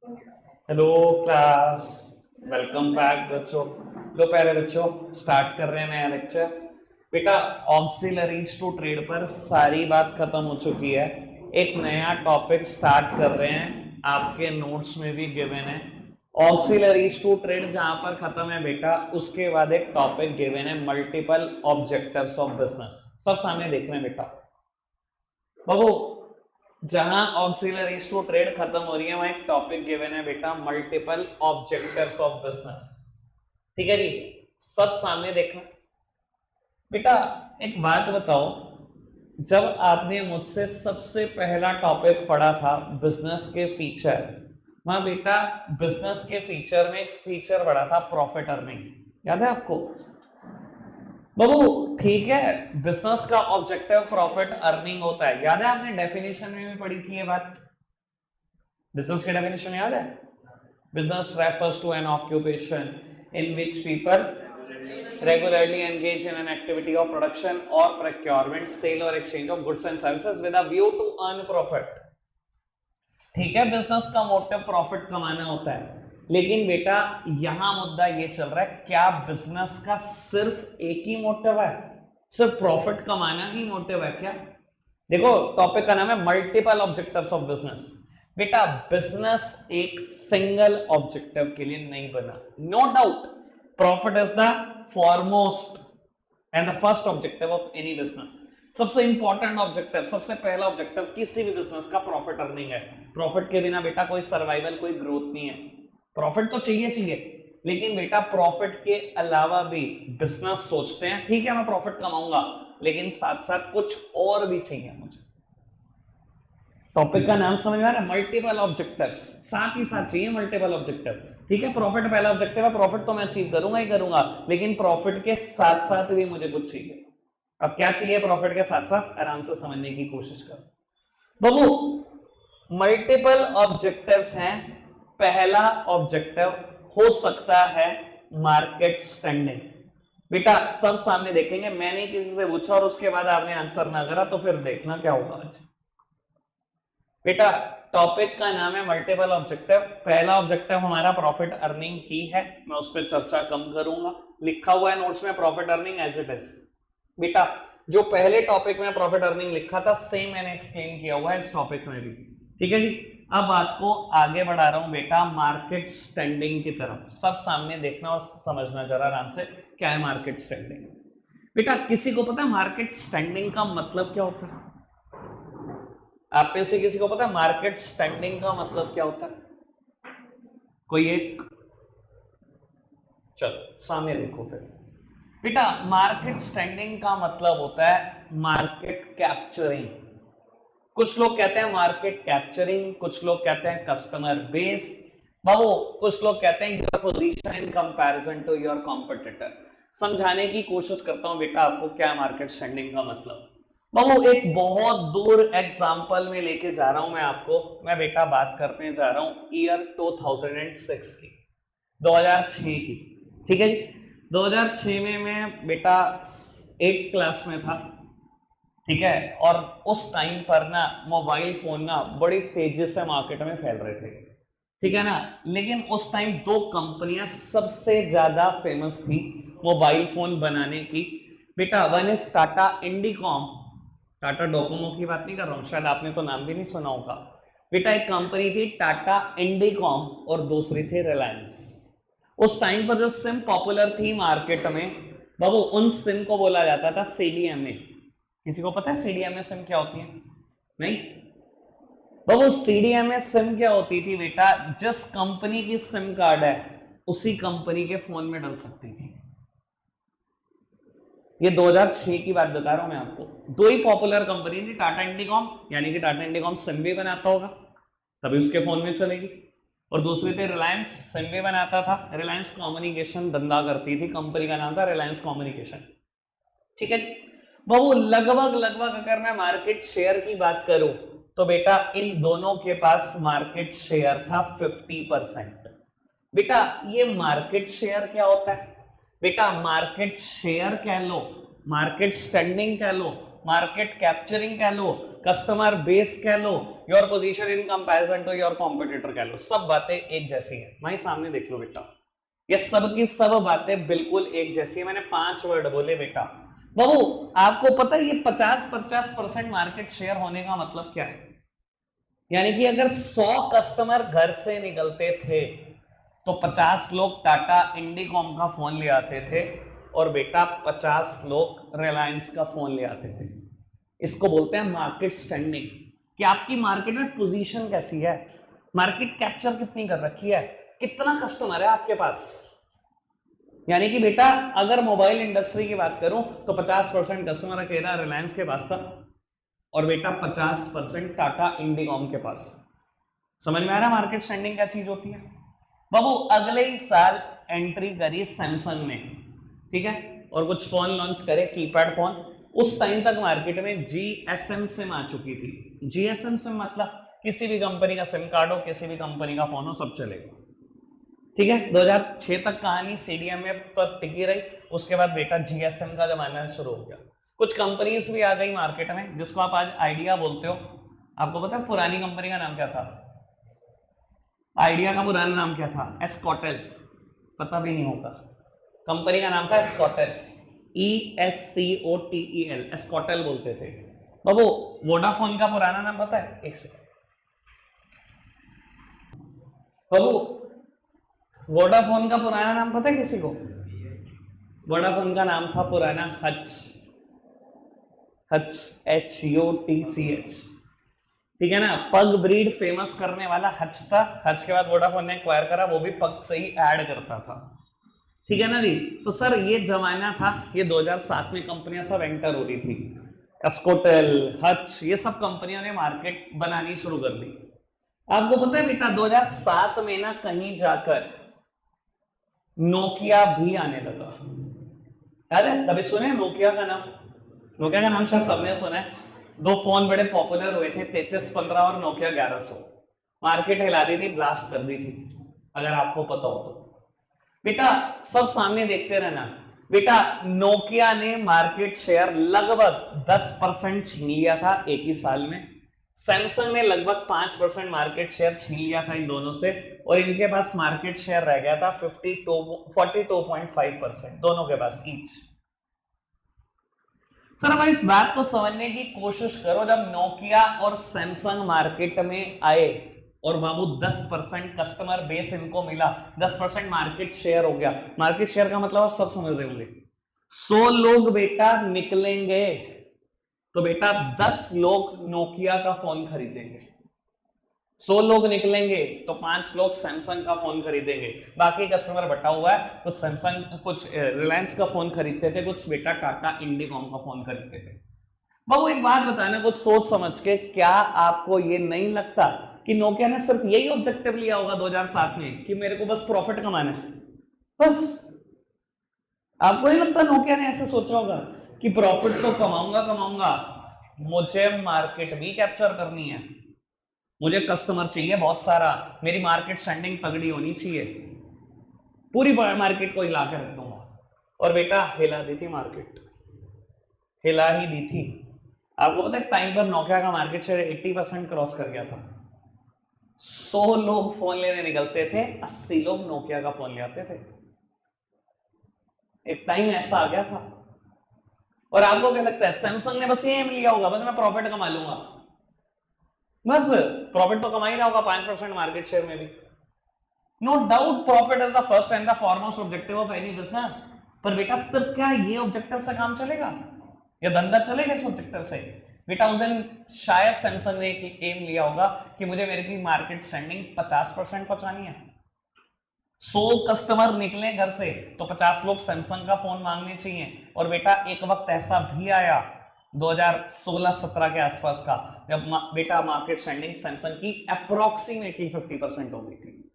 Hello class, welcome back बच्चों। लो प्यारे बच्चों, स्टार्ट कर रहे हैं नया लेक्चर। बेटा, ऑक्सिलरीज टू ट्रेड पर सारी बात खत्म हो चुकी है। एक नया टॉपिक स्टार्ट कर रहे हैं, आपके नोट्स में भी गिवन है। ऑक्सिलरीज टू ट्रेड जहां पर खत्म है बेटा, उसके बाद एक टॉपिक गिवन है, मल्टीपल ऑब्जेक्टिव्स ऑफ बिजनेस। सब सामने देख रहे हैं बेटा बाबू। जहां ऑक्सिलरीज टू ट्रेड खत्म हो रही है, वहां एक टॉपिक गिवन है बेटा, मल्टीपल ऑब्जेक्टिव्स ऑफ बिजनेस। ठीक है जी, सब सामने देखना। बेटा एक बात बताओ, जब आपने मुझसे सबसे पहला टॉपिक पढ़ा था बिजनेस के फीचर, वहां बेटा बिजनेस के फीचर में एक फीचर पढ़ा था, प्रॉफिट अर्निंग। याद है आपको बाबू? ठीक है, बिजनेस का ऑब्जेक्टिव प्रॉफिट अर्निंग होता है, याद है? आपने डेफिनेशन में भी पढ़ी थी ये बात। बिजनेस की डेफिनेशन याद है? Business refers to an occupation in which people regularly engage in an activity of production or procurement, sale or exchange of goods and services with a view to earn profit। ठीक है, business का motive profit कमाना होता है, लेकिन बेटा यहां मुद्दा ये चल रहा है, क्या बिजनेस का सिर्फ एक ही मोटिव है? सिर्फ प्रॉफिट कमाना ही मोटिव है क्या? देखो, टॉपिक का नाम है मल्टीपल ऑब्जेक्टिव्स ऑफ बिजनेस। बेटा बिजनेस एक सिंगल ऑब्जेक्टिव के लिए नहीं बना, no doubt profit is the foremost and the first objective of any business. सबसे इंपॉर्टेंट ऑब्जेक्टिव, सबसे पहला ऑब्जेक्टिव किसी भी बिजनेस का प्रॉफिट अर्निंग है। प्रॉफिट के बिना बेटा कोई सर्वाइवल, कोई ग्रोथ नहीं है। प्रॉफिट तो चाहिए चाहिए, लेकिन बेटा प्रॉफिट के अलावा भी बिजनेस सोचते हैं, ठीक है मैं प्रॉफिट कमाऊंगा, लेकिन साथ साथ कुछ और भी चाहिए मुझे। टॉपिक का नाम समझ में आ रहा है? मल्टीपल ऑब्जेक्टिव्स, साथ ही साथ चाहिए मल्टीपल ऑब्जेक्टिव। ठीक है, प्रॉफिट पहला ऑब्जेक्टिव है, प्रॉफिट तो मैं अचीव करूंगा ही करूंगा, लेकिन प्रॉफिट के साथ साथ भी मुझे कुछ चाहिए। अब क्या चाहिए प्रॉफिट के साथ साथ? आराम से समझने की कोशिश करो बाबू। मल्टीपल ऑब्जेक्टिव्स हैं। पहला ऑब्जेक्टिव हो सकता है मार्केट स्टैंडिंग। बेटा सब सामने देखेंगे, मैंने किसी से पूछा और उसके बाद आपने आंसर ना करा तो फिर देखना क्या होगा आज। बेटा टॉपिक का नाम है मल्टीपल ऑब्जेक्टिव। पहला ऑब्जेक्टिव हमारा प्रॉफिट अर्निंग ही है, मैं उस पर चर्चा कम करूंगा। लिखा हुआ है नोट्स में profit earning as it is. बेटा जो पहले टॉपिक में प्रॉफिट अर्निंग लिखा था, सेम मैंने एक्सप्लेन किया हुआ है इस टॉपिक में भी। ठीक है जी, अब बात को आगे बढ़ा रहा हूं बेटा, मार्केट स्टैंडिंग की तरफ। सब सामने देखना और समझना जरा आराम से, क्या है मार्केट स्टैंडिंग। बेटा किसी को पता है मार्केट स्टैंडिंग का मतलब क्या होता है? आप में से किसी को पता है मार्केट स्टैंडिंग का मतलब क्या होता है? कोई एक, चलो सामने देखो फिर। बेटा मार्केट स्टैंडिंग का मतलब होता है मार्केट कैप्चरिंग। कुछ लोग कहते हैं मार्केट कैप्चरिंग, कुछ लोग कहते हैं कस्टमर बेस। बाबू कुछ लोग कहते हैं your position in comparison to your competitor. समझाने की कोशिश करता हूं बेटा आपको क्या मार्केट स्टैंडिंग का मतलब। बाबू एक बहुत दूर एग्जांपल में लेके जा रहा हूं मैं आपको। मैं बेटा बात करने जा रहा हूं ईयर 2006 की, 2006 की। ठीक है जी, 2006 में मैं बेटा 8th क्लास में था। ठीक है, और उस टाइम पर ना मोबाइल फोन ना बड़ी तेजी से मार्केट में फैल रहे थे। ठीक है ना, लेकिन उस टाइम दो कंपनियां सबसे ज्यादा फेमस थी मोबाइल फोन बनाने की। बेटा one is Tata Indicom, Tata Docomo की बात नहीं कर रहा हूं, शायद आपने तो नाम भी नहीं सुना होगा। बेटा एक कंपनी थी टाटा इंडिकॉम और दूसरी थी रिलायंस। उस टाइम पर जो सिम पॉपुलर थी मार्केट में बाबू, उन सिम को बोला जाता था सीडीएमए। किसी को पता है सीडीएमए सिम क्या होती है? नहीं बाबू, सीडीएमए सिम क्या होती थी बेटा, जिस कंपनी की सिम कार्ड है उसी कंपनी के फोन में डल सकती थी। ये 2006 की बात बता रहा हूं मैं आपको। दो ही पॉपुलर कंपनी थी, टाटा इंडिकॉम, यानी कि टाटा इंडिकॉम सिम भी बनाता होगा तभी उसके फोन में चलेगी, और दूसरी थी रिलायंस, सिम भी बनाता था। रिलायंस कम्युनिकेशन धंधा करती थी, कंपनी का नाम था रिलायंस कम्युनिकेशन। ठीक है बाबू, लगभग लगभग अगर मैं मार्केट शेयर की बात करूं तो बेटा इन दोनों के पास मार्केट शेयर था 50%। बेटा ये मार्केट शेयर क्या होता है? बेटा मार्केट शेयर कह लो, मार्केट स्टैंडिंग कह लो, मार्केट कैप्चरिंग कह लो, कस्टमर बेस कह लो, your position in comparison to your competitor कह लो, सब बातें एक जैसी है। भाई सामने देख लो बेटा, ये सब की सब बातें बिल्कुल एक जैसी है। मैंने 5 वर्ड बोले बेटा। बाबू आपको पता है ये 50-50% मार्केट शेयर होने का मतलब क्या है? यानी कि अगर 100 कस्टमर घर से निकलते थे तो 50 लोग टाटा इंडिकॉम का फोन ले आते थे और बेटा 50 लोग रिलायंस का फोन ले आते थे। इसको बोलते हैं मार्केट स्टैंडिंग, कि आपकी मार्केट में पोजीशन कैसी है, मार्केट कैप्चर कितनी कर रखी है, कितना कस्टमर है आपके पास। यानी कि बेटा अगर मोबाइल इंडस्ट्री की बात करूं तो 50% कस्टमर अकेला रिलायंस के पास था और बेटा 50% टाटा इंडिकॉम के पास। समझ में आ रहा है मार्केट स्टैंडिंग क्या चीज होती है? बाबू अगले ही साल एंट्री करी सैमसंग ने, ठीक है, और कुछ फोन लॉन्च करे, कीपैड फोन। उस टाइम तक मार्केट में जीएसएम सिम आ चुकी थी। जीएसएम सिम मतलब किसी भी कंपनी का सिम कार्ड हो, किसी भी कंपनी का फोन हो, सब चलेगा, ठीक है। 2006 तक कहानी सीडीएम में पर टिकी रही। उसके बाद बेटा जीएसएम का जमाना शुरू हो गया। कुछ कंपनीज भी आ गई मार्केट में जिसको आप आज आइडिया बोलते हो। आपको पता है पुरानी कंपनी का नाम क्या था? आइडिया का पुराना नाम क्या था? एस्कॉटेल। पता भी नहीं होगा। कंपनी का नाम था एस्कॉटेल, ESCOTEL, एस्कॉटेल बोलते थे। बाबू वोडाफोन का पुराना नाम पता है? एक सेकंड बाबू, वोडाफोन का पुराना नाम पता है किसी को? वोडाफोन का नाम था पुराना हच, HUTCH, ठीक है ना। पग ब्रीड फेमस करने वाला हच था। हच के बाद वोडाफोन ने एक्वायर करा, वो भी पग से ही ऐड करता था, ठीक है ना जी। तो सर ये जमाना था, ये 2007 में कंपनियां सब एंटर हो रही थी। एस्कोटेल, हच, ये सब कंपनियों ने मार्केट बनानी शुरू कर दी। आपको पता है बेटा 2007 में ना कहीं जाकर नोकिया भी आने लगा। याद है? कभी सुने नोकिया का नाम? नोकिया का नाम शायद सबने सुना है। 2 फोन बड़े पॉपुलर हुए थे, 3315 और नोकिया 1100। मार्केट हिला दी थी, ब्लास्ट कर दी थी, अगर आपको पता हो तो। बेटा सब सामने देखते रहना। बेटा नोकिया ने मार्केट शेयर लगभग 10% छीन लिया था एक ही साल में। सैमसंग ने लगभग 5% मार्केट शेयर छीन लिया था इन दोनों से, और इनके पास मार्केट शेयर रह गया था 42.5%, दोनों के पास ईच। सर अब इस बात को समझने की कोशिश करो, जब नोकिया और सैमसंग मार्केट में आए और बाबू 10% कस्टमर बेस इनको मिला, 10% मार्केट शेयर हो गया। मार्केट शेयर का मतलब आप सब समझ रहे होंगे। 100 लोग बेटा निकलेंगे तो बेटा 10 लोग नोकिया का फोन खरीदेंगे। 100 लोग निकलेंगे तो 5 लोग सैमसंग का फोन खरीदेंगे। बाकी कस्टमर बटा हुआ है, कुछ सैमसंग, कुछ रिलायंस का फोन खरीदते थे, कुछ बेटा टाटा इंडिकॉम का फोन खरीदते थे। बाबू एक बात बताना कुछ सोच समझ के, क्या आपको ये नहीं लगता कि नोकिया ने सिर्फ यही ऑब्जेक्टिव लिया होगा 2007 में कि मेरे को बस प्रॉफिट कमाना है? बस आपको नहीं लगता नोकिया ने ऐसे सोचा होगा कि प्रॉफिट तो कमाऊंगा, मुझे मार्केट भी कैप्चर करनी है, मुझे कस्टमर चाहिए बहुत सारा, मेरी मार्केट स्टैंडिंग तगड़ी होनी चाहिए, पूरी मार्केट को हिला के रख दूंगा। और बेटा हिला दी थी मार्केट, हिला ही दी थी। आपको पता है टाइम पर नोकिया का मार्केट शेयर 80% क्रॉस कर गया था। 100 लोग फोन लेने निकलते थे, 80 लोग नोकिया का फोन ले आते थे। एक टाइम ऐसा आ गया था। और आपको क्या लगता है सैमसंग ने बस ये एम लिया होगा, बस मैं प्रॉफिट कमा लूंगा? बस प्रॉफिट तो कमा ही रहा होगा 5% मार्केट शेयर में भी। No doubt profit is the first and the foremost objective of any business. पर बेटा सिर्फ क्या ये ऑब्जेक्टिव से काम चलेगा या धंधा चलेगा इस ऑब्जेक्टिव से? बेटा उस दिन शायद सैमसंग ने एक एम लिया होगा कि मुझे मेरे की मार्केट स्टैंडिंग 50% पहुंचानी है। 100 कस्टमर निकले घर से तो 50 लोग सैमसंग का फोन मांगने चाहिए। और बेटा एक वक्त ऐसा भी आया 2016-17 के आसपास का, जब बेटा मार्केट स्टैंडिंग सैमसंग की अप्रोक्सीमेटली 50% हो गई थी।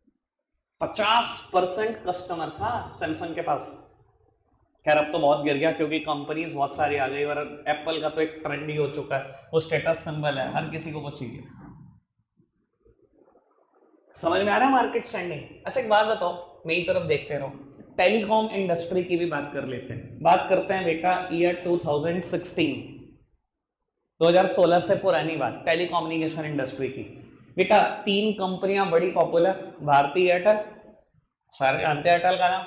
50% कस्टमर था सैमसंग के पास। खैर अब तो बहुत गिर गया क्योंकि कंपनीज बहुत सारी आ गई और एप्पल का तो एक ट्रेंड ही हो चुका है, वो स्टेटस सिंबल है, हर किसी को वो चाहिए। समझ में आ रहा है मार्केट स्टैंडिंग? अच्छा एक बात बताओ, मेरी तरफ देखते रहो, टेलीकॉम इंडस्ट्री की भी बात कर लेते हैं। बात करते हैं बेटा ईयर 2016। 2016 से पुरानी बात, टेलीकम्युनिकेशन इंडस्ट्री की। बेटा 3 कंपनियां बड़ी पॉपुलर, भारती एयरटेल, सारे जानते हैं एयरटेल का नाम,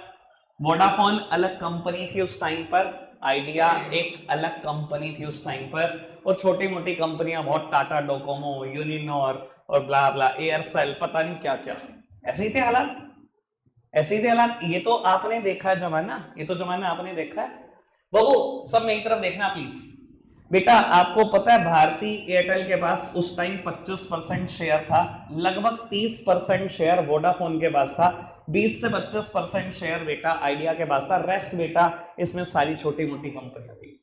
वोडाफोन अलग कंपनी थी उस टाइम पर, आइडिया एक अलग कंपनी थी उस टाइम पर, और छोटी मोटी कंपनियां बहुत, टाटा डोकोमो, यूनिनॉर और ब्ला ब्ला, एयरसेल, पता नहीं क्या क्या। ऐसे ही थे हालात, ऐसे ही थे हालात। ये तो आपने देखा है जमाना, ये तो जमाना आपने देखा है बाबू। सब मेरी तरफ देखना प्लीज। बेटा आपको पता है भारती एयरटेल के पास उस टाइम 25% शेयर था, लगभग 30% शेयर वोडाफोन के पास था, 20 से 25% शेयर बेटा आइडिया के पास था, रेस्ट बेटा इसमें सारी छोटी मोटी कंपनियां थी।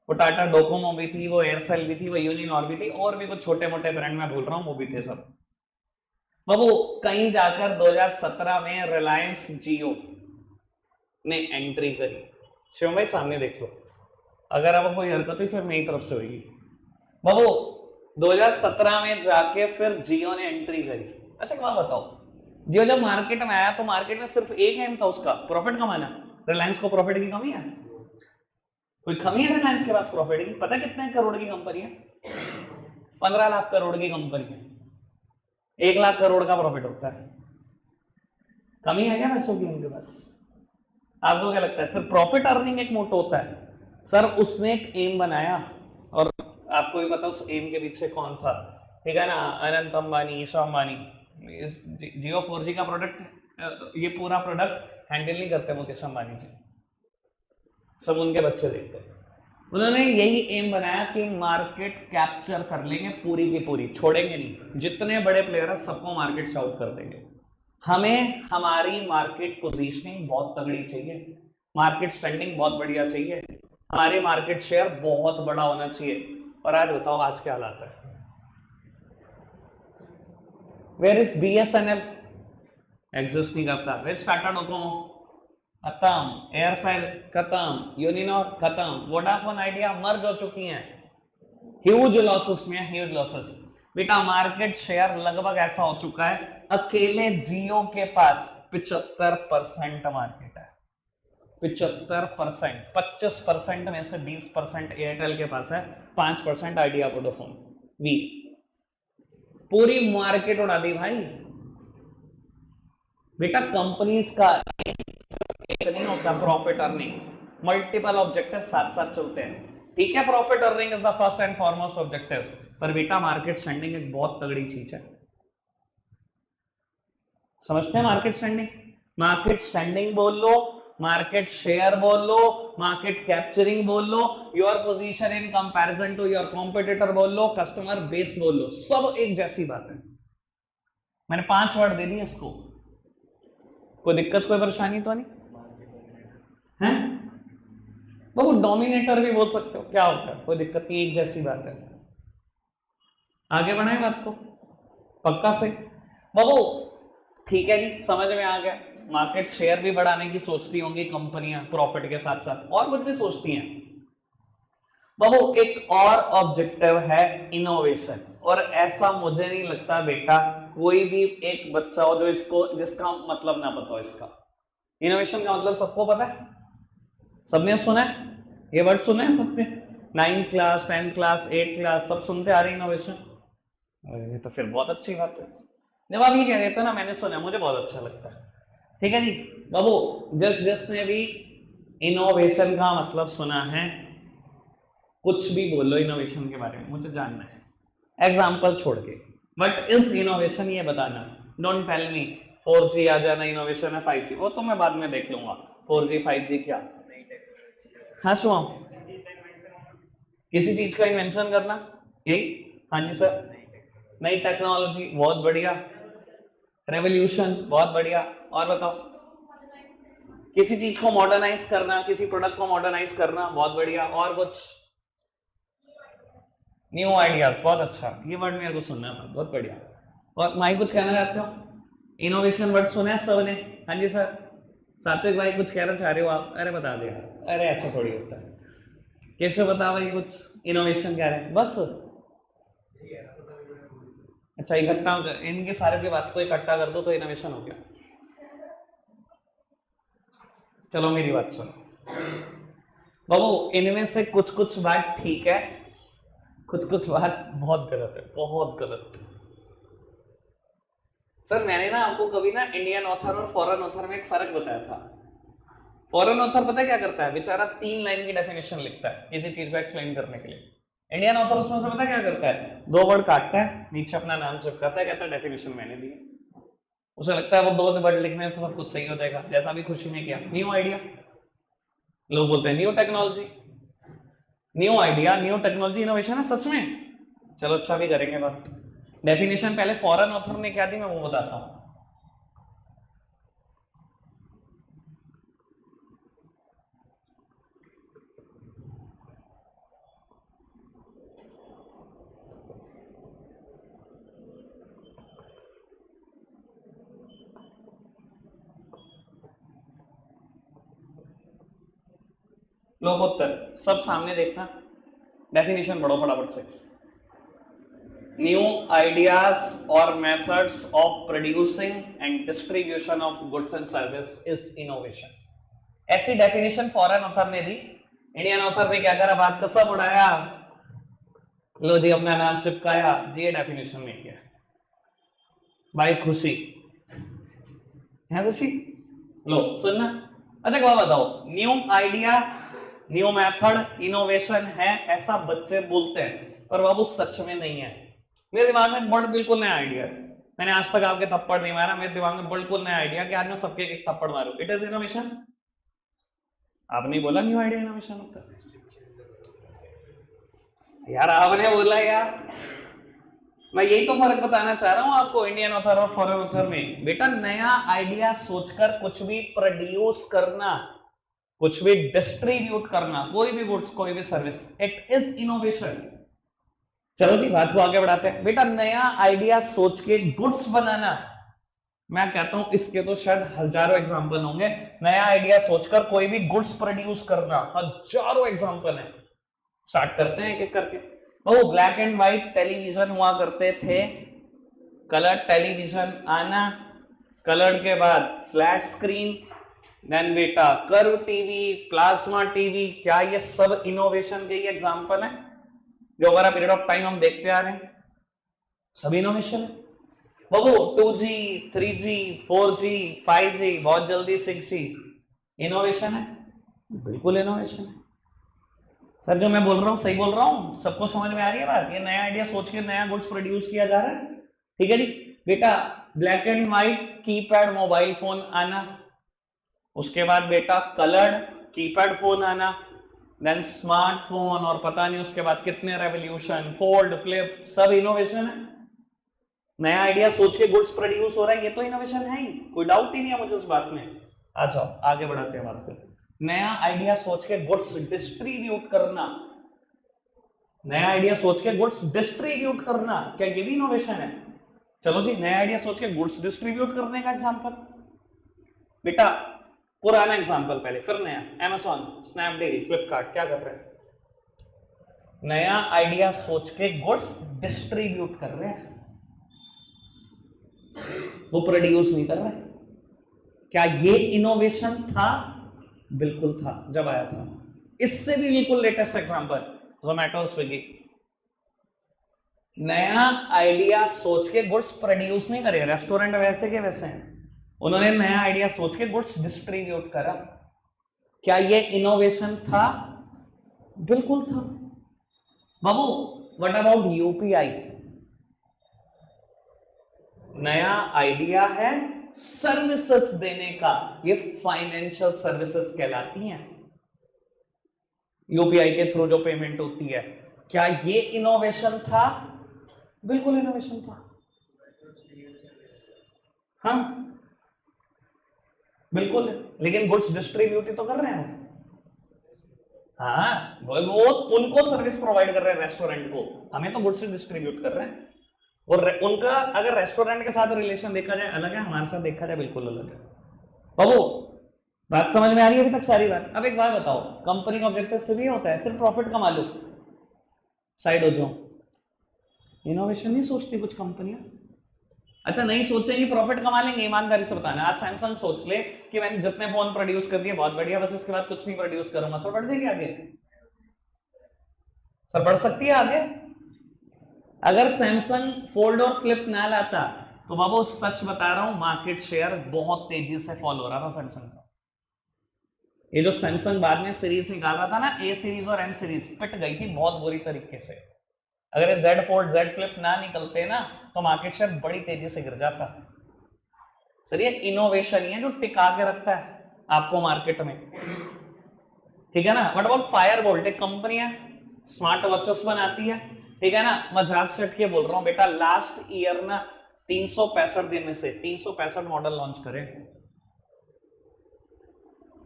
वो टाटा डोकोमो भी थी, वो एयरसेल भी थी, वो यूनिनॉर भी थी, और भी कुछ छोटे मोटे ब्रांड में भूल रहा हूं, वो भी थे सब। बाबू कहीं जाकर 2017 में रिलायंस जियो ने एंट्री करी। शिवम भाई सामने देख लो, अगर आपको कोई हरकत हुई फिर मेरी तरफ से होगी। बाबू 2017 में जाके फिर जियो ने एंट्री करी। अच्छा क्या बताओ, जियो जब मार्केट में आया तो मार्केट में सिर्फ एक एम था उसका, प्रॉफिट कमाना। रिलायंस को प्रॉफिट की कमी है? कोई कमी है रिलायंस के पास प्रॉफिट की? पता कितने करोड़ की कंपनी है? 15 लाख करोड़ की कंपनी है, 1 लाख करोड़ का प्रॉफिट होता है। कमी है क्या पैसों की उनके पास? आपको क्या लगता है सिर्फ प्रॉफिट अर्निंग एक मोटो होता है? सर उसने एक एम बनाया, और आपको भी पता उस एम के पीछे कौन था, ठीक है ना, अनंत अंबानी, ईशा अंबानी। जियो 4G का प्रोडक्ट, ये पूरा प्रोडक्ट हैंडल नहीं करते मुकेश अंबानी जी, सब उनके बच्चे देखते हैं। उन्होंने यही एम बनाया कि मार्केट कैप्चर कर लेंगे पूरी की पूरी, छोड़ेंगे नहीं, जितने बड़े प्लेयर हैं सबको मार्केट से आउट कर देंगे। हमें हमारी मार्केट पोजीशनिंग बहुत तगड़ी चाहिए, मार्केट स्टैंडिंग बहुत बढ़िया चाहिए, हमारे मार्केट शेयर बहुत बड़ा होना चाहिए। और आज बताओ आज क्या हालात है? Where is BSNL? एग्जिस्ट नहीं करता। Where is Tata Docomo? खत्म। एयरसेल खत्म, यूनिनॉर खत्म, वोडाफोन आइडिया मर्ज हो चुकी हैं, ह्यूज लॉसेस में, ह्यूज लॉसेस। बेटा मार्केट शेयर लगभग ऐसा हो चुका है, अकेले जियो के पास 75% मार्केट है, 75%। 25% में से 20% एयरटेल के पास है, 5% आइडिया वोडाफोन वी। पूरी मार्केट उड़ा दी भाई। बेटा कंपनीज का एक नहीं होता प्रॉफिट अर्निंग, मल्टीपल ऑब्जेक्टिव साथ साथ चलते हैं, ठीक है। Profit earning is the first and foremost objective, पर बेटा मार्केट स्टैंडिंग एक बहुत तगड़ी चीज है। समझते हैं मार्केट स्टैंडिंग? मार्केट स्टैंडिंग बोल लो, मार्केट शेयर बोल लो, मार्केट कैप्चरिंग बोल लो, your position in comparison to your competitor बोल लो, कस्टमर बेस बोल लो, सब एक जैसी बात है। मैंने 5 वर्ड दे दिए इसको, कोई दिक्कत कोई परेशानी तो नहीं है? बाबू डोमिनेटर भी बोल सकते हो, क्या होता है, कोई दिक्कत नहीं, एक जैसी बात है। आगे बढ़ाएं बात को, पक्का से बाबू? ठीक है जी, समझ में आ गया। मार्केट शेयर भी बढ़ाने की सोचती होंगी कंपनियां प्रॉफिट के साथ साथ, और कुछ भी सोचती हैं। बाबू एक और ऑब्जेक्टिव है इनोवेशन, और ऐसा मुझे नहीं लगता बेटा कोई भी एक बच्चा हो जो इसको, जिसका मतलब ना पता हो इसका। इनोवेशन का मतलब सबको पता है, सबने सुना है, ये वर्ड सुना है सबने, 9th class 10th class 8th class सब सुनते आ रहे हैं इनोवेशन। ये तो फिर बहुत अच्छी बात है, जब आप ये कह देते हो ना मैंने सुना, मुझे बहुत अच्छा लगता है, ठीक है जी। बाबू जिसने भी इनोवेशन का मतलब सुना है, कुछ भी बोलो इनोवेशन के बारे में, मुझे जानना है, एग्जाम्पल छोड़ के। बट इस इनोवेशन ये बताना, डोंट टेल मी 4G आ जाना इनोवेशन है, 5G वो तो मैं बाद में देख लूंगा, 4G 5G क्या। हाँ शुभम, किसी चीज का इन्वेंशन करना, यही? हाँ जी सर, नई टेक्नोलॉजी, बहुत बढ़िया। रेवोल्यूशन, बहुत बढ़िया। और बताओ? किसी चीज को मॉडर्नाइज करना, किसी प्रोडक्ट को मॉडर्नाइज करना, बहुत बढ़िया। और कुछ? न्यू आइडियाज, बहुत अच्छा, ये वर्ड मेरे को सुनना था, बहुत बढ़िया। और माई कुछ कहना चाहते हो? इनोवेशन वर्ड सुना है सबने? हाँ जी सर। सात्विक भाई कुछ कहना चाह रहे हो आप? अरे बता दे यार, अरे ऐसा थोड़ी होता है। कैसे बता भाई कुछ इनोवेशन कह रहे हैं बस? अच्छा इकट्ठा, इनके सारे की बात को इकट्ठा कर दो तो इनोवेशन हो गया। चलो मेरी बात सुनो बाबू, इनमें से कुछ कुछ बात ठीक है, कुछ बात बहुत गलत है, बहुत गलत। सर मैंने ना आपको कभी ना इंडियन ऑथर और फॉरेन ऑथर में एक फर्क बताया था। फॉरेन ऑथर पता है क्या करता है, बेचारा 3 लाइन की डेफिनेशन लिखता है किसी चीज को एक्सप्लेन करने के लिए। इंडियन ऑथर उसमें से पता है क्या करता है, 2 वर्ड काटता है, नीचे अपना नाम चिपकाता है, कहता है डेफिनेशन मैंने दी। उसे लगता है वो 2 वर्ड लिखने से सब कुछ सही हो जाएगा, जैसा भी खुशी ने किया। न्यू आइडिया, लोग बोलते हैं new technology, new idea, new technology innovation है सच में। चलो अच्छा भी करेंगे बात। डेफिनेशन पहले फॉरेन ऑथर ने क्या दी मैं वो बताता हूं। लोकोत्तर सब सामने देखना, डेफिनेशन पढ़ो फटाफट से। न्यू आइडियाज और methods of producing and distribution of goods and service is innovation. ऐसी डेफिनेशन फॉरेन ऑथर ने दी, इंडियन ऑथर ने क्या करा, बात का सब उड़ाया, लो जी अपना नाम चिपकाया जी, ये डेफिनेशन में किया भाई। खुशी है, खुशी लो सुनना। अच्छा क्या बताओ, new idea, new method, innovation है ऐसा बच्चे बोलते हैं, पर बाबू सच में नहीं है। मेरे दिमाग में वर्ड बिल्कुल नया आइडिया है, मैंने आज तक आपके थप्पड़ नहीं मारा, मेरे दिमाग में बिल्कुल नया आइडिया कि आज मैं सबके एक थप्पड़ मारूं, इट इज इनोवेशन। आपने बोला न्यू आइडिया इनोवेशन होता है यार, आपने बोला यार। मैं यही तो फर्क बताना चाह रहा हूं आपको इंडियन ऑथर और फॉरेन ऑथर में। बेटा नया आइडिया सोचकर कुछ भी प्रोड्यूस करना, कुछ भी डिस्ट्रीब्यूट करना, कोई भी गुड्स कोई भी सर्विस, इट इज इनोवेशन। चलो जी बात को आगे बढ़ाते हैं। बेटा नया आइडिया सोच के गुड्स बनाना, मैं कहता हूं इसके तो शायद हजारों एग्जांपल होंगे। नया आइडिया सोचकर कोई भी गुड्स प्रोड्यूस करना, हजारों एग्जांपल है। स्टार्ट करते हैं एक एक करके। वो ब्लैक एंड व्हाइट टेलीविजन हुआ करते थे, कलर टेलीविजन आना, कलर के बाद फ्लैट स्क्रीन, देन बेटा कर्व टीवी, प्लाज्मा टीवी, क्या ये सब इनोवेशन के ही एग्जांपल है जो over a period of time हम देखते आ रहे हैं? सब इनोवेशन है बाबू। 2G, 3G, 4G, 5G, बहुत जल्दी 6G, इनोवेशन है, बिल्कुल इनोवेशन है। सर जो मैं बोल रहा हूँ सही बोल रहा हूँ, सबको समझ में आ रही है बात? ये नया आइडिया सोच के नया गुड्स प्रोड्यूस किया जा रहा है, ठीक है जी। बेटा black and white keypad mobile phone आना, उसके बाद बेटा कलर्ड कीपैड फोन आना, देन स्मार्टफोन, और पता नहीं उसके बाद कितने रेवोल्यूशन, फोल्ड, फ्लिप, सब इनोवेशन है। नया आइडिया सोच के गुड्स प्रोड्यूस हो रहा है, ये तो इनोवेशन है ही, कोई डाउट ही नहीं है मुझे इस बात में। आ जाओ आगे बढ़ाते हैं बात को। नया आइडिया सोच के गुड्स डिस्ट्रीब्यूट करना, नया आइडिया सोच के गुड्स डिस्ट्रीब्यूट करना, क्या ये भी इनोवेशन है? चलो जी नया आइडिया सोच के गुड्स डिस्ट्रीब्यूट करने का एग्जांपल। बेटा पुराना एग्जांपल पहले फिर नया, अमेज़न, स्नैपडील, फ्लिपकार्ट क्या कर रहे हैं? नया आइडिया सोच के गुड्स डिस्ट्रीब्यूट कर रहे हैं, वो प्रोड्यूस नहीं कर रहे। क्या ये इनोवेशन था? बिल्कुल था जब आया था। इससे भी बिल्कुल लेटेस्ट एग्जांपल जोमेटो, स्विगी। नया आइडिया सोच के गुड्स प्रोड्यूस नहीं करे, रेस्टोरेंट वैसे के वैसे हैं, उन्होंने नया आइडिया सोच के गुड्स डिस्ट्रीब्यूट करा। क्या ये इनोवेशन था? बिल्कुल था बाबू। What about UPI? नया आइडिया है सर्विसेज देने का, ये फाइनेंशियल सर्विसेज कहलाती हैं। यूपीआई के थ्रू जो पेमेंट होती है, क्या ये इनोवेशन था? बिल्कुल इनोवेशन था। हाँ बिल्कुल, लेकिन गुड्स डिस्ट्रीब्यूट तो कर रहे हैं हाँ, वो उनको सर्विस प्रोवाइड कर रहे हैं रेस्टोरेंट को, हमें तो गुड्स डिस्ट्रीब्यूट कर रहे हैं। और उनका अगर रेस्टोरेंट के साथ रिलेशन देखा जाए अलग है, हमारे साथ देखा जाए बिल्कुल अलग है। बाबू बात समझ में आ रही है अभी तक सारी बात? अब एक बात बताओ, कंपनी का ऑब्जेक्टिव सिर्फ ये होता है सिर्फ प्रॉफिट कमा लो, साइड हो जाओ? इनोवेशन नहीं सोचती कुछ कंपनियां। अच्छा नहीं सोचेंगी प्रॉफिट कमा लेंगे? ईमानदारी से बताना, आज सैमसंग सोच ले कि मैंने जितने फोन प्रोड्यूस कर दिए बहुत बढ़िया, बस इसके बाद कुछ नहीं प्रोड्यूस करूंगा, सर बढ़ जाएगी आगे? सर बढ़ सकती है आगे? अगर सैमसंग फोल्ड और फ्लिप ना लाता तो बाबू सच बता रहा हूं मार्केट शेयर बहुत तेजी से फॉल हो रहा था सैमसंग का। ये जो सैमसंग बाद में सीरीज निकाल रहा था ना, ए सीरीज और एम सीरीज, पिट गई थी बहुत बुरी तरीके से। अगर ये जेड फोल्ड जेड फ्लिप ना निकलते ना तो मार्केट शेयर बड़ी तेजी से गिर जाता। सर ये इनोवेशन ही है जो टिका के रखता है आपको मार्केट में, ठीक है ना। व्हाट अबाउट फायरबोल्ट, एक कंपनी है स्मार्ट वॉचेस बनाती है, ठीक है ना। मजाक से हट के बोल रहा हूं बेटा, लास्ट ईयर ना 365 दिन में से 365 मॉडल लॉन्च करे,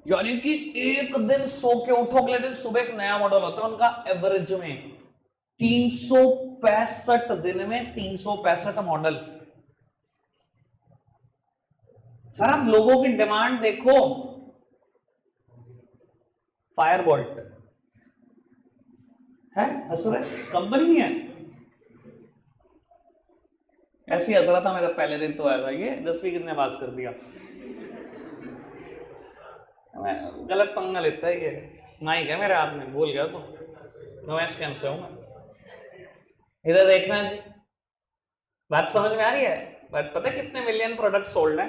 यानी कि एक दिन सो के उठो अगले दिन सुबह एक नया मॉडल होता है उनका। एवरेज में 365 दिन में 365 मॉडल। सर आप लोगों की डिमांड देखो। फायरबोल्ट है, हंसुर कंपनी नहीं है, ऐसी हंस रहा था मेरा पहले दिन तो आया था ये 10वीं कितने पास कर दिया। गलत पंगा लेता है ये, माइक है मेरे हाथ में, भूल गया तो नो स्कैम से हूं मैं। इधर देखना जी, बात समझ में आ रही है। बट पता है कितने मिलियन प्रोडक्ट सोल्ड है?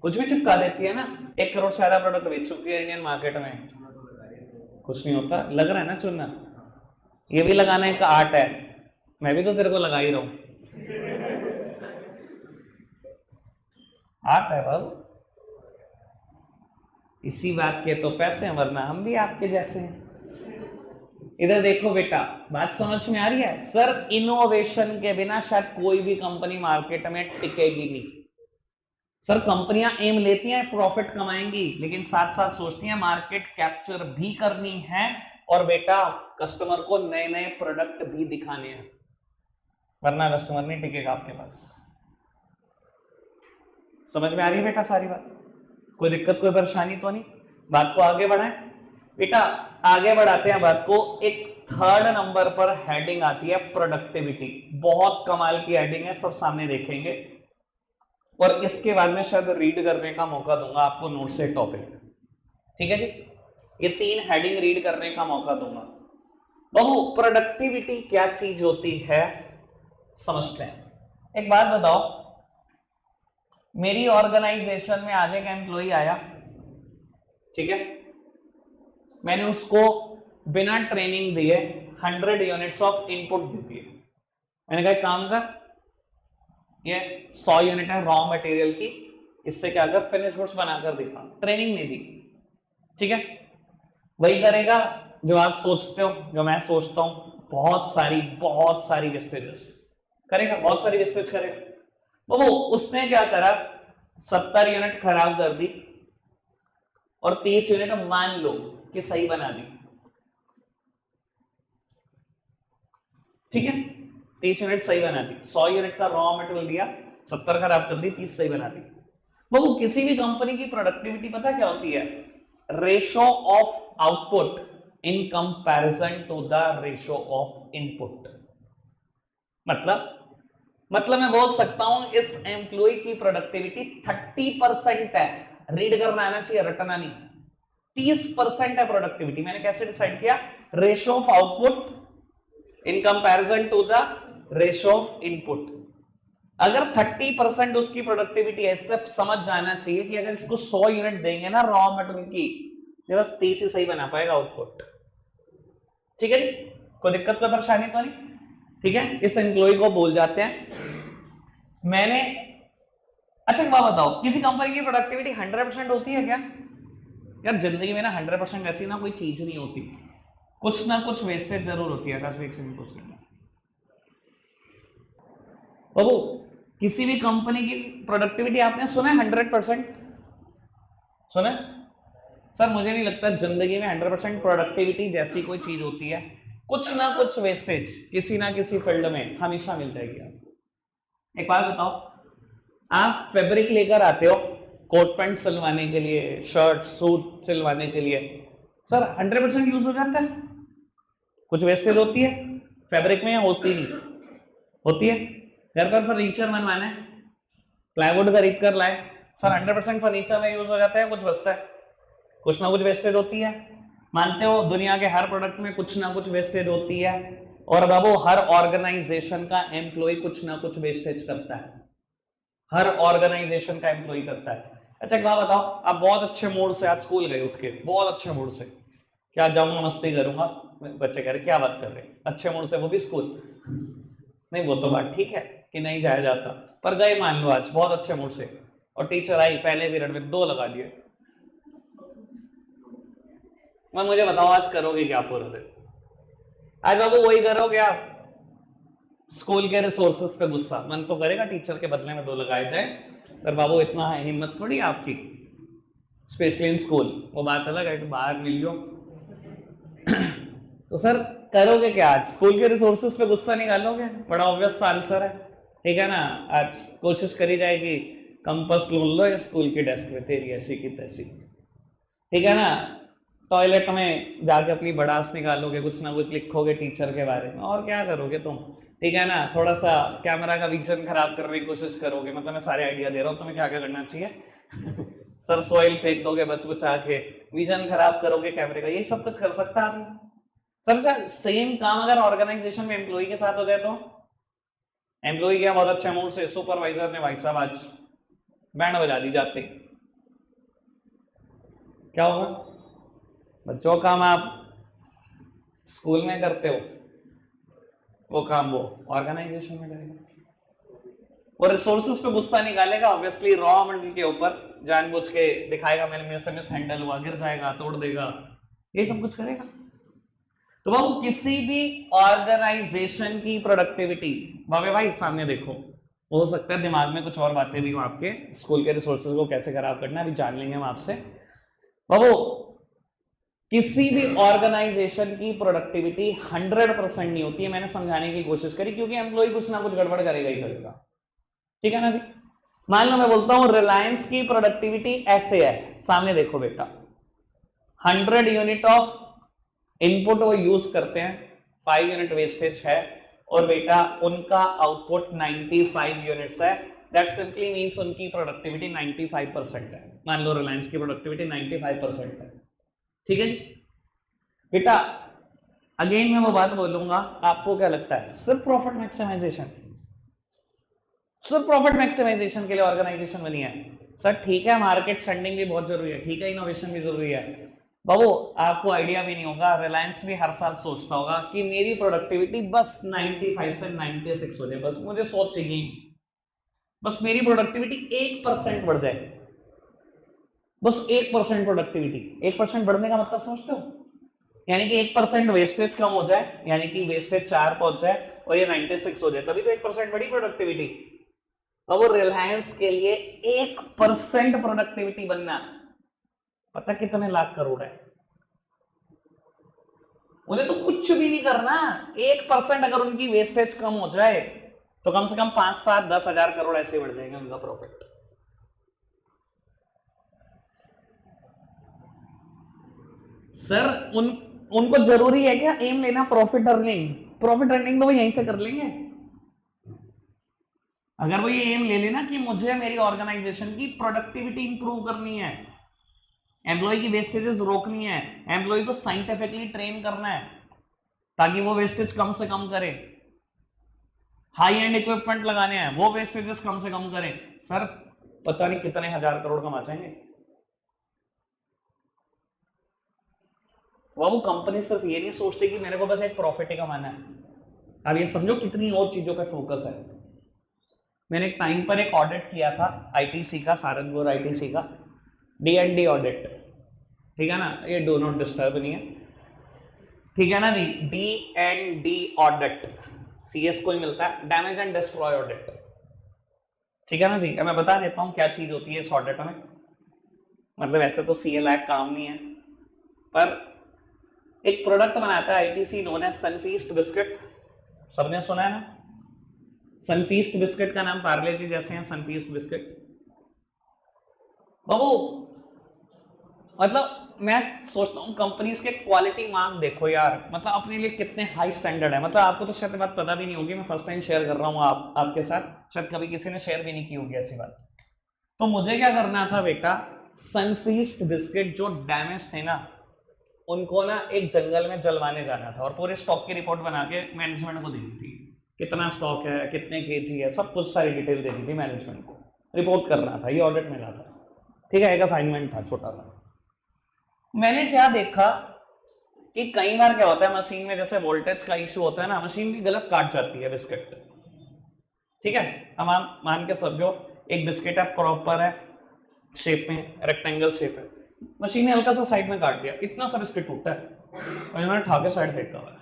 कुछ भी चिपका देती है ना। 1 करोड़ से ज्यादा प्रोडक्ट बेच चुकी है इंडियन मार्केट में। कुछ नहीं होता, लग रहा है ना चुनना, ये भी लगाने का आर्ट है। मैं भी तो तेरे को लगा ही रहा हूं, आर्ट है बाबू। इसी बात के तो पैसे हैं, वरना हम भी आपके जैसे हैं। इधर देखो बेटा, बात समझ में आ रही है। सर इनोवेशन के बिना शायद कोई भी कंपनी मार्केट में टिकेगी नहीं। सर कंपनियां एम लेती हैं प्रॉफिट कमाएंगी, लेकिन साथ साथ सोचती हैं मार्केट कैप्चर भी करनी है और बेटा कस्टमर को नए नए प्रोडक्ट भी दिखाने हैं, वरना कस्टमर नहीं टिकेगा आपके पास। समझ में आ रही है बेटा सारी बात? कोई दिक्कत कोई परेशानी तो नहीं? बात को आगे बढ़ाएं बेटा, आगे बढ़ाते हैं बात को। एक 3rd नंबर पर हेडिंग आती है प्रोडक्टिविटी। बहुत कमाल की हेडिंग है, सब सामने देखेंगे और इसके बाद में शायद रीड करने का मौका दूंगा आपको नोट से टॉपिक, ठीक है जी। ये 3 हेडिंग रीड करने का मौका दूंगा। बाबू प्रोडक्टिविटी क्या चीज होती है समझते हैं। एक बात बताओ, मेरी ऑर्गेनाइजेशन में आज एक एम्प्लॉय आया, ठीक है, मैंने उसको बिना ट्रेनिंग दिए 100 यूनिट्स ऑफ इनपुट दी थी। मैंने कहा काम कर, ये 100 यूनिट है रॉ मटेरियल की, इससे क्या कर फिनिश गुड्स बनाकर दिखा। ट्रेनिंग नहीं दी, ठीक है। वही करेगा जो आप सोचते हो, जो मैं सोचता हूं, बहुत सारी वेस्टेजेस करेगा, बहुत सारी वेस्टेज करेगा। वो उसने क्या करा, 70 यूनिट खराब कर दी और 30 यूनिट मान लो कि सही बना दी, ठीक है। 30 यूनिट सही बना दी, 100 यूनिट का रॉ मटेरियल दिया, 70 खराब कर दी, 30 सही बना दी। वो किसी भी कंपनी की प्रोडक्टिविटी पता क्या होती है? Ratio of output in comparison to the ratio of input. मतलब मैं बोल सकता हूं इस एम्प्लॉय की प्रोडक्टिविटी 30% है। रीड करना आना चाहिए, रटना नहीं। 30% है प्रोडक्टिविटी। मैंने कैसे डिसाइड किया? Ratio of output in comparison to the ratio of input. अगर 30% उसकी प्रोडक्टिविटी है, इससे समझ जाना चाहिए कि अगर इसको 100 यूनिट देंगे ना रॉ मटेरियल की, तो बस 30 ही सही बना पाएगा आउटपुट, ठीक है जी। कोई दिक्कत कोई परेशानी तो नहीं, ठीक है। इस एम्प्लॉय को बोल जाते हैं मैंने। अच्छा बात बताओ, किसी कंपनी की प्रोडक्टिविटी 100% होती है क्या? यार जिंदगी में ना 100% ऐसी ना कोई चीज नहीं होती, कुछ ना कुछ वेस्टेज जरूर होती है। बाबू किसी भी कंपनी की प्रोडक्टिविटी आपने सुना है 100%? सुना है? सर मुझे नहीं लगता जिंदगी में 100% प्रोडक्टिविटी जैसी कोई चीज होती है। कुछ ना कुछ वेस्टेज किसी ना किसी फील्ड में हमेशा मिल जाएगी आपको। एक बात बताओ, आप फैब्रिक लेकर आते हो कोट पैंट सिलवाने के लिए, शर्ट सूट सिलवाने के लिए, सर 100% यूज हो जाता है? कुछ वेस्टेज होती है फैब्रिक में या होती नहीं? होती है। घर पर फर्नीचर बनवाना है, प्लाईवुड खरीद कर लाए, सर 100% फर्नीचर में यूज हो जाता है? कुछ बचता है? कुछ ना कुछ वेस्टेज होती है। मानते हो दुनिया के हर प्रोडक्ट में कुछ ना कुछ वेस्टेज होती है? और बाबू हर ऑर्गेनाइजेशन का एम्प्लॉय कुछ ना कुछ वेस्टेज करता है, हर ऑर्गेनाइजेशन का एम्प्लॉय करता है। अच्छा एक बात बताओ, आप बहुत अच्छे मूड से आज स्कूल गए उठ के, बहुत अच्छे मूड से, क्या जाऊंगा मस्ती करूंगा, बच्चे कह रहे क्या बात कर रहे अच्छे मूड से, वो भी स्कूल, नहीं वो तो बात ठीक है कि नहीं जाया जाता, पर गए मान लो आज बहुत अच्छे मूड से, और टीचर आई पहले पीरियड में 2 लगा दिए, मैं मुझे बताओ आज करोगे क्या पूरे दिन? आज बाबू वही करोगे आप, स्कूल के रिसोर्सेस पे गुस्सा, मन तो करेगा टीचर के बदले में 2 लगाए जाए, पर बाबू इतना हिम्मत थोड़ी आपकी, स्पेशली इन स्कूल, वो बात अलग है कि बाहर मिल लो। तो सर करोगे क्या आज, स्कूल के रिसोर्सेस पे गुस्सा निकालोगे? बड़ा ऑब्वियस आंसर है, ठीक है ना। आज कोशिश करी जाएगी कंपास ढूंढ लो स्कूल की डेस्क में, तेरी ऐसी की तैसी, ठीक है ना। टॉयलेट में जाके अपनी बड़ास निकालोगे, कुछ ना कुछ लिखोगे टीचर के बारे में, और क्या करोगे तुम, ठीक है ना। थोड़ा सा कैमरा का विजन खराब करने की कोशिश करोगे, मतलब मैं सारे आइडिया दे रहा हूँ तुम्हें क्या क्या करना चाहिए। सर सॉइल फेंक दोगे बच बचा के, विजन खराब करोगे कैमरे का, ये सब कुछ कर सकता है आदमी। सर सेम काम अगर ऑर्गेनाइजेशन में एम्प्लॉय के साथ हो जाए तो, एम्प्लॉय गया बहुत अच्छे मूड से, सुपरवाइजर ने भाई साहब आज बैंड बजा दी जाते, क्या होगा? बच्चों काम आप स्कूल में करते हो, वो काम वो ऑर्गेनाइजेशन में करेगा। वो रिसोर्सेज पे गुस्सा निकालेगा ऑब्वियसली, रॉ मटेरियल के ऊपर जानबूझ के दिखाएगा मैंने मेरे से मिस हैंडल हुआ, गिर जाएगा, तोड़ देगा, ये सब कुछ करेगा। तो वो किसी भी ऑर्गेनाइजेशन की प्रोडक्टिविटी, बाबे भाई सामने देखो, हो सकता है दिमाग में कुछ और बातें भी हो आपके, स्कूल के रिसोर्सेज को कैसे खराब करना है अभी जान लेंगे हम आपसे। बाबू किसी भी ऑर्गेनाइजेशन की प्रोडक्टिविटी 100% नहीं होती है, मैंने समझाने की कोशिश करी, क्योंकि एम्प्लॉय कुछ ना कुछ गड़बड़ करेगा ही करेगा, ठीक है ना जी। मान लो मैं बोलता हूं रिलायंस की प्रोडक्टिविटी ऐसे है, सामने देखो बेटा, 100 यूनिट ऑफ इनपुट वो यूज करते हैं, 5 यूनिट वेस्टेज है, और बेटा उनका आउटपुट 95 यूनिट्स है, दैट सिंपली मींस उनकी प्रोडक्टिविटी 95% है। मान लो रिलायंस की प्रोडक्टिविटी 95% है, ठीक है जी बेटा। अगेन मैं वो बात बोलूंगा, आपको क्या लगता है सिर्फ प्रॉफिट मैक्सिमाइजेशन, सिर्फ प्रॉफिट मैक्सिमाइजेशन के लिए ऑर्गेनाइजेशन बनी है? सर ठीक है, मार्केट स्टैंडिंग भी बहुत जरूरी है, ठीक है, इनोवेशन भी जरूरी है। बाबू आपको आइडिया भी नहीं होगा, रिलायंस भी हर साल सोचता होगा कि मेरी प्रोडक्टिविटी बस 95 से 96 हो जाए, बस मुझे सोच चाहिए, बस मेरी प्रोडक्टिविटी 1% बढ़ जाए, बस 1% प्रोडक्टिविटी। 1% बढ़ने का मतलब समझते हो? यानी कि 1% वेस्टेज कम हो जाए, यानी कि वेस्टेज 4 पहुंच जाए और ये 96 हो जाए, तभी तो 1% बढ़ी प्रोडक्टिविटी। अब वो रिलायंस के लिए 1% प्रोडक्टिविटी बनना पता कितने लाख करोड़ है। उन्हें तो कुछ भी नहीं करना, 1% अगर उनकी वेस्टेज कम हो जाए तो कम से कम 5, 7, 10 हजार करोड़ ऐसे बढ़ जाएंगे उनका प्रॉफिट। सर उनको जरूरी है क्या एम लेना प्रॉफिट अर्निंग? प्रॉफिट अर्निंग तो वो यहीं से कर लेंगे। अगर वो ये एम ले लेना कि मुझे मेरी ऑर्गेनाइजेशन की प्रोडक्टिविटी इंप्रूव करनी है, एम्प्लॉय की वेस्टेजेस रोकनी है, एम्प्लॉय को साइंटिफिकली ट्रेन करना है ताकि वो वेस्टेज कम से कम करे, हाई एंड इक्विपमेंट लगाने हैं, वो वेस्टेजेस कम से कम करें, सर पता नहीं कितने हजार करोड़ कमा जाएंगे। वो कंपनी सिर्फ ये नहीं सोचती कि मेरे को बस एक प्रॉफिट ही कमाना है, अब ये समझो कितनी और चीजों पे फोकस है। मैंने एक टाइम पर एक ऑडिट किया था आईटीसी का, सहारनपुर आईटीसी का D&D ऑडिट, ठीक है ना, ये डू नॉट डिस्टर्ब नहीं है, ठीक है ना जी। D&D ऑडिट CS को ही मिलता है, डैमेज एंड डिस्ट्रॉय ऑडिट, ठीक है ना जी। मैं बता देता हूं क्या चीज होती है इस ऑडिट में। मतलब ऐसे तो CA काम नहीं है, पर एक प्रोडक्ट बनाता है ITC known as Sunfeast biscuit, सबने सुना है ना, सनफीस्ट बिस्किट का नाम पार्ले जी जैसे हैं, सनफीस्ट बिस्किट। बाबू मतलब मैं सोचता हूँ कंपनीज के क्वालिटी मार्क देखो यार, मतलब अपने लिए कितने हाई स्टैंडर्ड है। मतलब आपको तो शायद बात पता भी नहीं होगी, मैं फर्स्ट टाइम शेयर कर रहा हूँ आपके साथ, शायद कभी किसी ने शेयर भी नहीं की होगी ऐसी बात। तो मुझे क्या करना था बेटा, सनफीस्ट बिस्किट जो डैमेज थे ना उनको ना एक जंगल में जलवाने जाना था और पूरे स्टॉक की रिपोर्ट बना के मैनेजमेंट को देनी थी, कितना स्टॉक है, कितने केजी है, सब कुछ सारी डिटेल देनी थी मैनेजमेंट को, रिपोर्ट करना था, ये ऑडिट मिला था, ठीक है, एक असाइनमेंट था छोटा सा। मैंने क्या देखा कि कई बार क्या होता है मशीन में, जैसे वोल्टेज का इशू होता है ना, मशीन भी गलत काट जाती है बिस्किट, ठीक है। हम मान के समझो एक बिस्किट है, प्रॉपर है शेप में, रेक्टेंगल शेप है, मशीन ने हल्का सा साइड में काट दिया, इतना सा बिस्किट टूटता है और इन्होंने ठाके साइड फेंका हुआ है।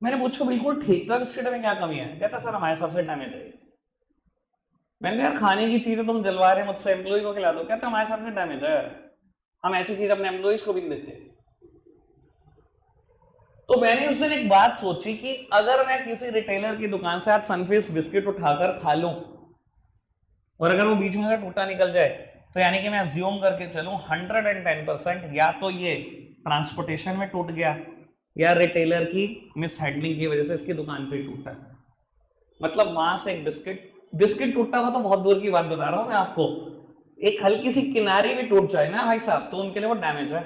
मैंने पूछा बिल्कुल ठीक था, बिस्किट में क्या कमी है? कहता सर हमारे हिसाब से डैमेज है। मैंने कहा यार खाने की चीज है, तुम जलवा रहे मुझसे, एम्प्लॉय को खिला दो। कहता हमारे हिसाब से डैमेज है, हम ऐसी चीज अपने एम्प्लॉयज को भी नहीं देते। तो मैंने उस दिन एक बात सोची कि अगर मैं किसी रिटेलर की दुकान से आज सनफीस्ट बिस्किट उठाकर खा लूं और अगर वो बीच में से टूटा निकल जाए, तो यानी कि मैं अज्यूम करके चलूं 110% या तो ये ट्रांसपोर्टेशन में टूट गया या रिटेलर की मिस हैंडलिंग की वजह से इसकी दुकान पे टूटा। मतलब वहां से एक बिस्किट टूटा हुआ तो बहुत दूर की बात बता रहा हूं मैं आपको, एक हल्की सी किनारी भी टूट जाए ना भाई साहब, तो उनके लिए वो डैमेज है।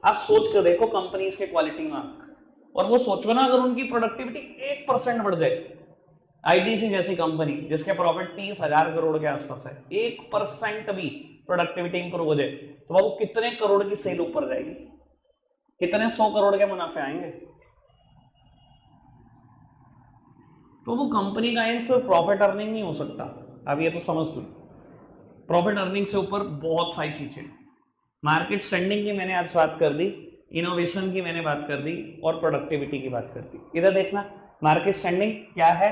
आप सोच कर देखो कंपनीज के क्वालिटी मार्क, और वो सोचो ना अगर उनकी प्रोडक्टिविटी 1% बढ़ जाए, आईटीसी जैसी कंपनी जिसके प्रॉफिट 30,000 करोड़ के आसपास है, 1% भी प्रोडक्टिविटी इंप्रूव हो जाए तो वो कितने करोड़ की सेल ऊपर जाएगी, कितने 100 करोड़ के मुनाफे आएंगे। तो वो कंपनी का एम सिर्फ प्रॉफिट अर्निंग नहीं हो सकता, अब ये तो समझ लो। प्रॉफिट अर्निंग से ऊपर बहुत सारी चीजें, मार्केट स्टैंडिंग की मैंने आज बात कर दी, इनोवेशन की मैंने बात कर दी और प्रोडक्टिविटी की बात कर दी। इधर देखना, मार्केट स्टैंडिंग क्या है?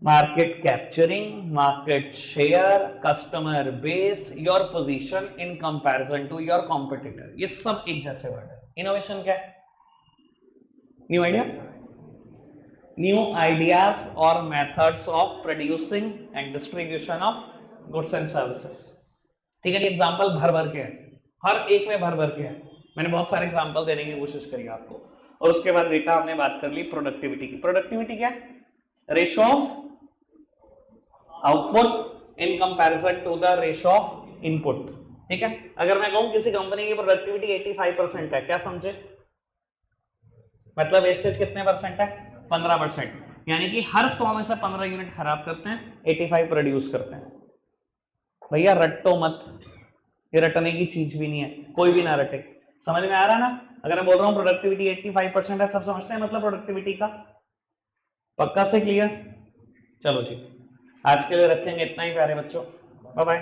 Market capturing, market share, customer base, your position in comparison to your competitor, ये सब एक जैसे वर्ड है। इनोवेशन क्या है? न्यू आइडिया, न्यू आइडियाज और methods of producing and distribution of goods and services. ठीक है, ये एग्जांपल भर भर के है, हर एक में भर भर के है, मैंने बहुत सारे एग्जांपल देने की कोशिश करी आपको। और उसके बाद बेटा हमने बात कर ली प्रोडक्टिविटी की। प्रोडक्टिविटी क्या है? Ratio of output in comparison to the ratio of input. ठीक है, अगर मैं कहूं किसी कंपनी की प्रोडक्टिविटी 85% है, क्या समझे? मतलब वेस्टेज कितने परसेंट है? 15%, यानी कि हर 100 में से 15 यूनिट खराब करते हैं, 85 प्रोड्यूस करते हैं। भैया रट्टो मत, ये रटने की चीज भी नहीं है, कोई भी ना रटे। समझ में आ रहा ना? अगर मैं बोल रहा हूं प्रोडक्टिविटी 85% है, सब समझते हैं मतलब प्रोडक्टिविटी का? पक्का से क्लियर? चलो जी, आज के लिए रखेंगे इतना ही प्यारे बच्चों, बाय बाय।